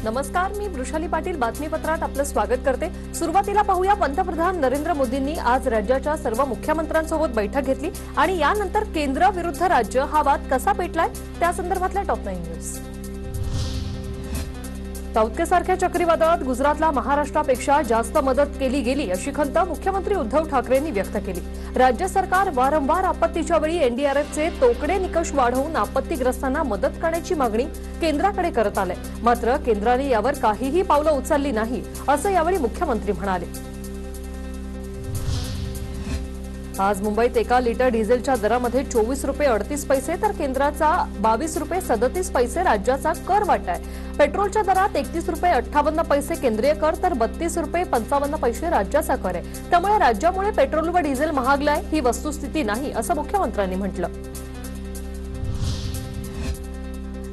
नमस्कार, मी वृषाली पाटील बातमीपत्रात आपलं स्वागत करते। सुरुवातीला पाहूया पंतप्रधान नरेंद्र मोदींनी आज राज्याच्या सर्व मुख्यमंत्र्यांसोबत बैठक घेतली आणि यानंतर केंद्र विरुद्ध राज्य हा वाद कसा पेटलाय त्या संदर्भातला टॉप 9 न्यूज। ताऊत्केसारख्या चक्रीवादळात गुजरातला महाराष्ट्रापेक्षा जास्त मदत केली गेली अशी खंत मुख्यमंत्री उद्धव ठाकरेंनी व्यक्त केली। राज्य सरकार वारंवार आपत्तीच्या वेळी एनडीआरएफचे तोकडे निकष वाढवून आपत्तीग्रस्तांना मदत करण्याची मागणी केंद्राकडे करत आले, मात्र केंद्राने यावर काहीही पावलं उचलली नाही असं यावेळी मुख्यमंत्री म्हणाले। आज मुंबईत 1 लिटर डिझेलच्या दरामध्ये 24 रुपये 38 पैसे तर केंद्राचा 22 रुपये 37 पैसे राज्याचा कर वाटा आहे। पेट्रोलच्या दरात 31 रुपये 58 पैसे केंद्रीय कर तर 32 रुपये 55 पैसे राज्याचा कर आहे। त्यामुळे राज्यामुळे पेट्रोल व डिझेल महागलाय ही वस्तुस्थिती नाही असं मुख्यमंत्र्यांनी म्हटलं।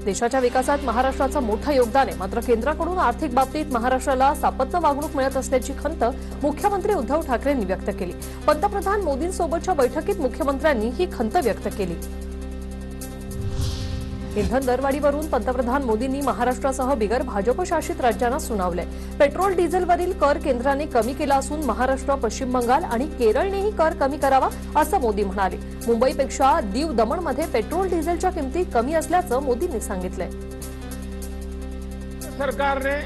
देशाच्या विकासात महाराष्ट्राचं मोठं योगदान आहे, मात्र केंद्राकडून आर्थिक बाबतीत महाराष्ट्राला सापत्य वागणूक मिळत असल्याची खंत मुख्यमंत्री उद्धव ठाकरेंनी व्यक्त केली। पंतप्रधान मोदींसोबतच्या बैठकीत मुख्यमंत्र्यांनी ही खंत व्यक्त केली। इंधन दरवाढीवरून पंतप्रधान मोदींनी महाराष्ट्रासह बिगर भाजप शासित राज्यांना सुनावले। पेट्रोल डिझेलवरील कर केंद्राने कमी केला असून महाराष्ट्र, पश्चिम बंगाल आणि केरळनेही कर कमी करावा असं मोदी म्हणाले। मुंबईपेक्षा दीव दमणमध्ये पेट्रोल डिझेलच्या किमती कमी असल्याचं मोदींनी सांगितलंय। सरकार ने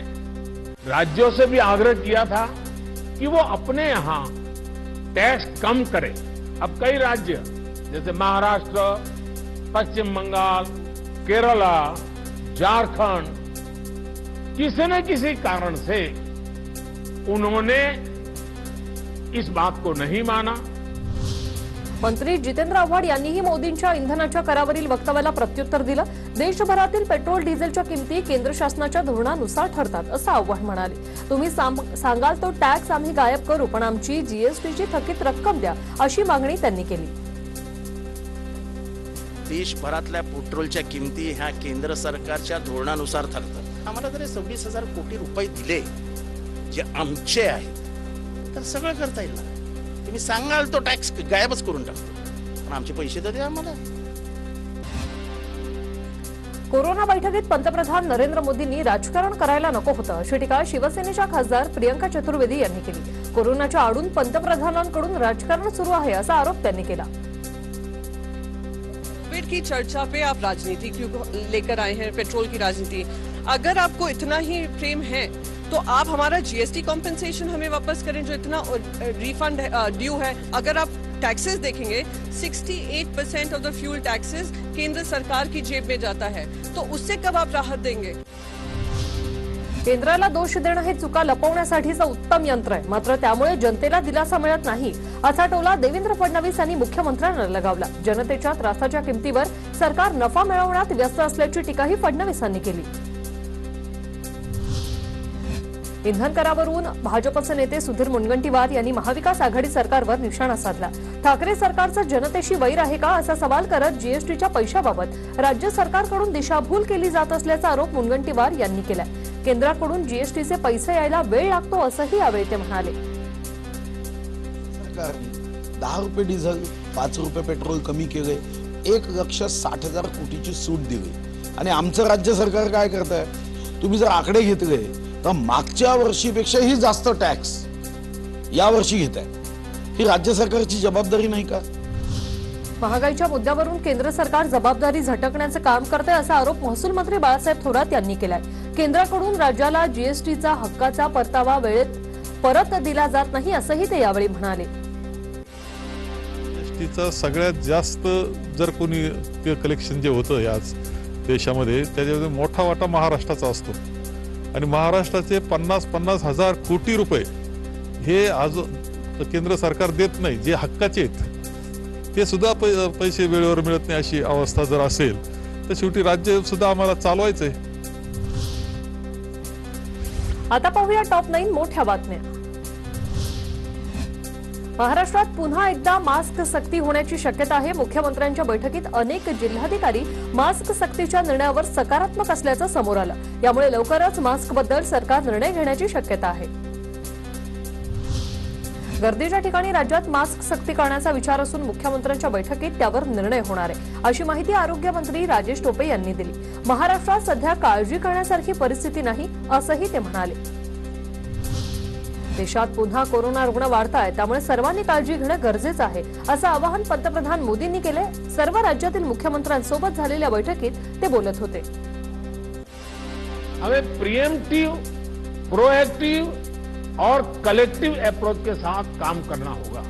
राज्यों से भी आग्रह किया था कि वो अपने यहाँ टैक्स कम करें। अब कई राज्य जैसे महाराष्ट्र, पश्चिम बंगाल, केरला, झारखंड किसी न किसी कारण से उन्होंने इस बात को नहीं माना। मंत्री जितेंद्र आव्हाड यांनीही मोदींच्या इंधनाच्या करावरील वक्तव्याला प्रत्युत्तर दिलं। देशभरातील पेट्रोल डिझेलच्या किमती केंद्र शासनाच्या धोरणानुसार ठरतात असं आव्हाड म्हणाले। तुम्ही सांगाल तो टॅक्स आम्ही गायब करू, पण आमची जीएसटीची थकीत रक्कम द्या अशी मागणी त्यांनी केली। देशभरातल्या पेट्रोलच्या किमती ह्या केंद्र सरकारच्या धोरणानुसार ठरतात। आम्हाला जर 26,000 कोटी रुपये दिले जे आमचे आहेत तर सगळं करता येईल ना। तुम्ही सांगाल तो टॅक्स गायबच करून टाकतो, पण आमचे पैसे तर द्या आम्हाला। कोरोना बैठकीत पंतप्रधान नरेंद्र मोदींनी राजकारण करायला नको होतं अशी टीका शिवसेनेच्या खासदार प्रियंका चतुर्वेदी यांनी केली। कोरोनाच्या आडून पंतप्रधानांकडून राजकारण सुरू आहे असा आरोप त्यांनी केला। कोविड की चर्चा पे आप राजनीति क्यों लेकर आए हैं, पेट्रोल की राजनीति। अगर आपको इतना ही प्रेम है तो आप हमारा जीएसटी कॉम्पेंसेशन हमें वापस करें, जो इतना रिफंड ड्यू है। अगर आप टैक्सेस देखेंगे 68% ऑफ द फ्यूल टैक्सेस केंद्र सरकार की जेब में जाता है, तो उससे कब आप राहत देंगे। केंद्राला दोष देणं हे चुका लपवण्यासाठीचं उत्तम यंत्र आहे, मात्र त्यामुळे जनतेला दिलासा मिळत नाही असा टोला देवेंद्र फडणवीस यांनी मुख्यमंत्र्यांना लगावला। जनतेच्या त्रासाच्या किमतीवर सरकार नफा मिळवण्यात व्यस्त असल्याची टीकाही फडणवीसांनी केली। इंधन करावरून भाजपचे नेते सुधीर मुनगंटीवार यांनी महाविकास आघाडी सरकारवर निशाणा साधला। ठाकरे सरकारचं जनतेशी वैर आहे का असा सवाल करत जीएसटीच्या पैशाबाबत राज्य सरकारकडून दिशाभूल केली जात असल्याचा आरोप मुनगंटीवार यांनी केलाय। केंद्राकडून जीएसटीचे पैसे यायला वेळ लागतो असंही यावेळी ते म्हणाले। सरकारने 10 रुपये डिझेल 5 रुपये पेट्रोल कमी केले, 1,60,000 कोटीची सूट दिली आणि आमचं राज्य सरकार काय करत आहे, तुम्ही जर आकडे घेतले तर मागच्या वर्षीपेक्षाही जास्त टॅक्स या वर्षी घेत आहे। ही राज्य सरकारची जबाबदारी नाही का? महागाईच्या मुद्द्यावरून केंद्र सरकार जबाबदारी झटकण्याचे काम करते असा आरोप महसूल मंत्री बाळासाहेब थोरात यांनी केलाय। केंद्राकडून राज्याला जीएसटीचा हक्काचा परतावा वेळेत परत दिला जात नाही असंही ते यावेळी म्हणाले। जीएसटीचा सगळ्यात जास्त जर कोणी कलेक्शन जे होतं याच देशामध्ये त्याच्यामध्ये मोठा वाटा महाराष्ट्राचा असतो आणि महाराष्ट्राचे 50,000 कोटी रुपये हे आज केंद्र सरकार देत नाही, जे हक्काचे आहेत ते सुद्धा पैसे वेळेवर मिळत नाही अशी अवस्था जर असेल तर शेवटी राज्य सुद्धा आम्हाला चालवायचंय। आता पाहूया टॉप 9 मोठ्या बातम्या। महाराष्ट्रात पुन्हा एकदा मास्क सक्ती होण्याची शक्यता आहे। मुख्यमंत्र्यांच्या बैठकीत अनेक जिल्हाधिकारी मास्क सक्तीच्या निर्णयावर सकारात्मक असल्याचं समोर आलं। यामुळे लवकरच मास्कबद्दल सरकार निर्णय घेण्याची शक्यता आहे। गर्दीच्या ठिकाणी राज्यात मास्क सक्ती करण्याचा विचार असून मुख्यमंत्र्यांच्या बैठकीत त्यावर निर्णय होणार आहे, अशी माहिती आरोग्य मंत्री राजेश टोपे यांनी दिली. महाराष्ट्रात सध्या काळजी करण्यासारखी परिस्थिती नाही, असंही ते म्हणाले. देशात पुन्हा कोरोना रुग्ण वाढतायत, त्यामुळे सर्वांनी काळजी घेणं गरजेचं आहे, असं आवाहन पंतप्रधान मोदींनी केलंय. सर्व राज्यातील मुख्यमंत्र्यांसोबत झालेल्या बैठकीत ते बोलत होते. हमें प्रिएम्प्टिव, प्रोएक्टिव और कलेक्टिव अप्रोच के साथ काम करना होगा.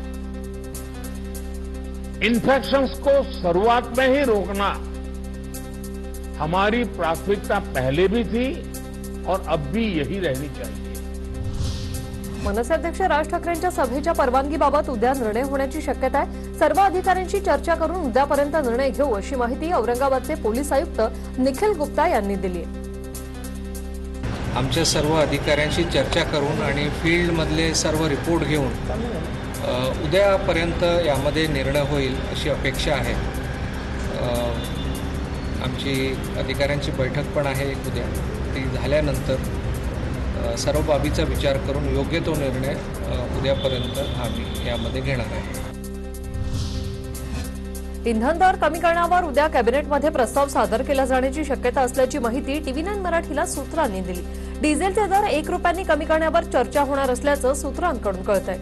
इन्फेक्शंस को शुरुआत में ही रोकना हमारी प्राथमिकता पहले भी थी और अब भी यही रहनी चाहिए. मनसे अध्यक्ष राज ठाकरेंच्या सभेच्या परवानगीबाबत उद्या निर्णय होण्याची शक्यता आहे. सर्व अधिकाऱ्यांशी चर्चा करून उद्यापर्यंत निर्णय घेऊ, अशी माहिती औरंगाबादचे पोलीस आयुक्त निखिल गुप्ता यांनी दिली आहे. आमच्या सर्व अधिकाऱ्यांशी चर्चा करून आणि फील्डमधले सर्व रिपोर्ट घेऊन उद्यापर्यंत यामध्ये निर्णय होईल अशी अपेक्षा आहे. आमची अधिकाऱ्यांची बैठक पण आहे उद्या. ती झाल्यानंतर सर्व बाबीचा विचार करून योग्य तो निर्णय उद्यापर्यंत आम्ही यामध्ये घेणार आहे. इंधन दर कमी करण्यावर उद्या कॅबिनेटमध्ये प्रस्ताव सादर केला जाण्याची शक्यता असल्याची माहिती TV9 मराठीला सूत्रांनी दिली. डिझेलचे दर 1 रुपयांनी कमी करण्यावर चर्चा होणार असल्याचं सूत्रांकडून कळतंय.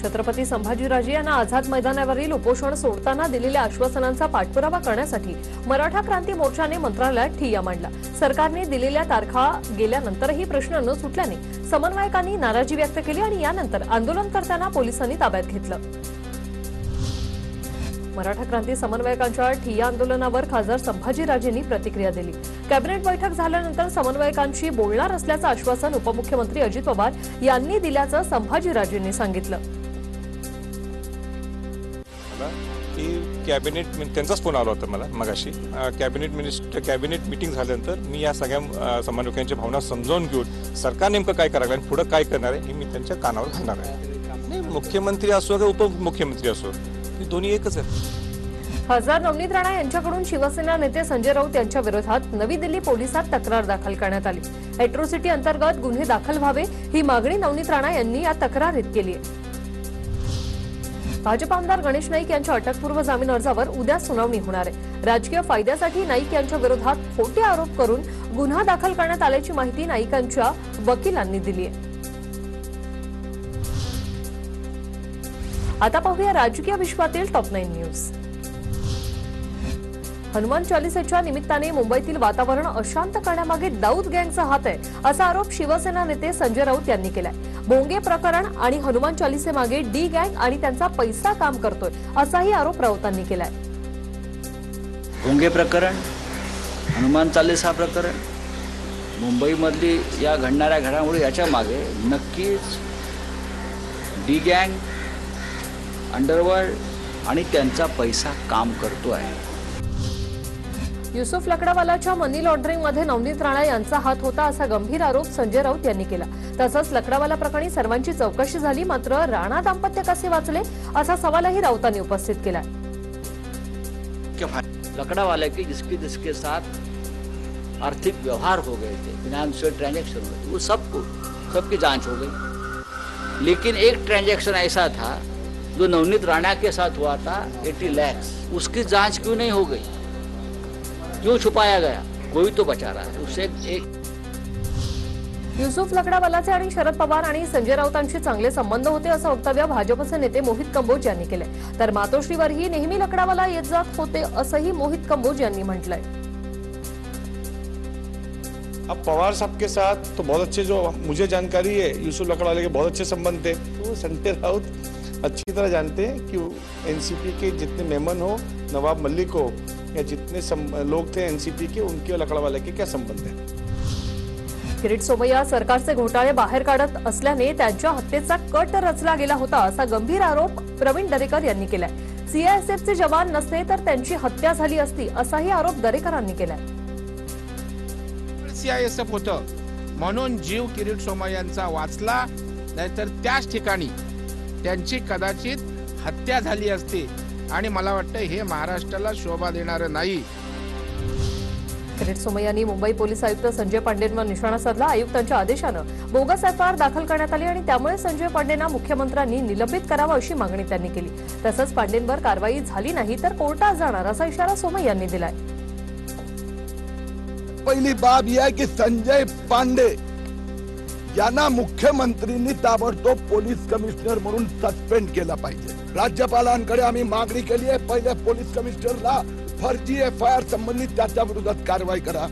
छत्रपती संभाजीराजे यांना आझाद मैदानावरील उपोषण सोडताना दिलेल्या आश्वासनांचा पाठपुरावा करण्यासाठी मराठा क्रांती मोर्चाने मंत्रालयात ठिय्या मांडला. सरकारने दिलेल्या तारखा गेल्यानंतरही प्रश्न न सुटल्याने समन्वयकांनी नाराजी व्यक्त केली आणि यानंतर आंदोलनकर्त्यांना पोलिसांनी ताब्यात घेतलं. मराठा क्रांती समन्वयकांच्या ठिय्या आंदोलनावर खासदार संभाजीराजेंनी प्रतिक्रिया दिली. कॅबिनेट बैठक झाल्यानंतर समन्वयकांशी बोलणार असल्याचं आश्वासन उपमुख्यमंत्री अजित पवार यांनी दिल्याचं संभाजीराजेंनी सांगितलं. कॅबिनेट त्यांचाच फोन आला होता मला मगाशी. कॅबिनेट मीटिंग झाल्यानंतर मी या सगळ्या समन्वयकांच्या भावना समजावून घेऊन सरकार नेमकं काय करायला आणि पुढे काय करणार आहे हे मी त्यांच्या कानावर घालणार आहे. नाही, मुख्यमंत्री असो किंवा उपमुख्यमंत्री असो, ती दोन्ही एकच आहेत. खासदार नवनीत राणा यांच्याकडून शिवसेना नेते संजय राऊत यांच्या विरोधात नवी दिल्ली पोलिसात तक्रार दाखल करण्यात आली. एट्रोसिटी अंतर्गत गुन्हे दाखल व्हावे ही मागणी नवनीत राणा यांनी या तक्रारीत केली आहे. भाजप आमदार गणेश नाईक यांच्या अटकपूर्व जामीन अर्जावर उद्या सुनावणी होणार आहे. राजकीय फायद्यासाठी नाईक यांच्या विरोधात खोटे आरोप करून गुन्हा दाखल करण्यात आल्याची माहिती नाईकांच्या वकिलांनी दिली आहे. आता पाहूया राजकीय विश्वातील टॉप 9 न्यूज. हनुमान चालिसेच्या निमित्ताने मुंबईतील वातावरण अशांत करण्यामागे दाऊद गँगचा हात आहे, असा आरोप शिवसेना नेते संजय राऊत यांनी केलाय. भोंगे प्रकरण आणि हनुमान चालिसेमागे डी गँग आणि त्यांचा पैसा काम करतोय, असाही आरोप राऊतांनी केलाय. भोंगे प्रकरण, हनुमान चालीसा प्रकरण, मुंबईमधली या घडणाऱ्या घडामोडी याच्या मागे नक्कीच डी गँग, अंडरवर्ल्ड आणि त्यांचा पैसा काम करतो आहे. युसुफ लकडावालाच्या मनी लॉन्ड्रिंगमध्ये नवनीत राणा यांचा हात होता, असा गंभीर आरोप संजय राऊत यांनी केला. तसंच लकडावाला प्रकरणी सर्वांची चौकशी झाली, मात्र राणा दाम्पत्य कसे वाचले असा सवालही राऊतांनी उपस्थित केला. लकड़ावाला की जिसके साथ आर्थिक व्यवहार हो गए थे, फिनेंशियल ट्रांजैक्शन हुए, वो सबकी जांच हो गई. लेकिन एक ट्रांजैक्शन ऐसा था जो नवनीत राणा के साथ हुआ था 80 लाख, उसकी जांच क्यों नहीं हो गई? क्यों छुपाया गया? कोई तो बचा रहा है. उससे एक युसुफ लकडावालाचे आणि शरद पवार आणि संजय राऊतांशी चांगले संबंध होते, असं वक्तव्य भाजपचे नेते मोहित कंबोज यांनी केले. तर मातोश्रीवरही नेहमी लकडावाला येत जात होते, असंही मोहित कंबोज यांनी म्हटलंय. अब पवार साहब के साथ तो बहुत अच्छे, जो मुझे जानकारी है, यूसुफ लकड़वाले के बहुत अच्छे संबंध थे. तो संजय राउत अच्छी तरह जानते हैं कि एनसीपी के जितने मेंबर हो, नवाब मलिक हो या जितने लोग थे एनसीपी के, उनके लकड़वाले के क्या संबंध है. किरीट सोमय्या सरकारचे घोटाळे बाहेर काढत असल्याने त्यांच्या हत्येचा कट रचला गेला होता, असा गंभीर आरोप प्रवीण दरेकर यांनी केलाय. सीआयएसएफचे जवान नसते तर त्यांची हत्या झाली असती, असाही आरोप दरेकरांनी केलाय. सीआयएसएफ होतं म्हणून जीव किरीट सोमय्यांचा वाचला, नाहीतर त्याच ठिकाणी त्यांची कदाचित हत्या झाली असती. आणि मला वाटतं हे महाराष्ट्राला शोभा देणारं नाही. किरीट सोमय्यांनी मुंबई पोलीस आयुक्त संजय पांडेंवर निशाणा साधला. आयुक्तांच्या आदेशानं बोगस एफआयआर दाखल करण्यात आली आणि त्यामुळे संजय पांडेंना मुख्यमंत्र्यांनी निलंबित करावं अशी मागणी त्यांनी केली. तसंच पांडेंवर कारवाई झाली नाही तर कोर्टात जाणार असा इशारा सोमय्यांनी दिलाय. पहिली बाब ही आहे की संजय पांडे यांना मुख्यमंत्र्यांनी ताबडतोब पोलीस कमिशनर म्हणून सस्पेंड केला पाहिजे. राज्यपालांकडे आम्ही मागणी केली आहे, पहिले पोलीस कमिशनरला फर्जी एफआयआर संबंधित त्याच्या विरोधात कारवाई करा.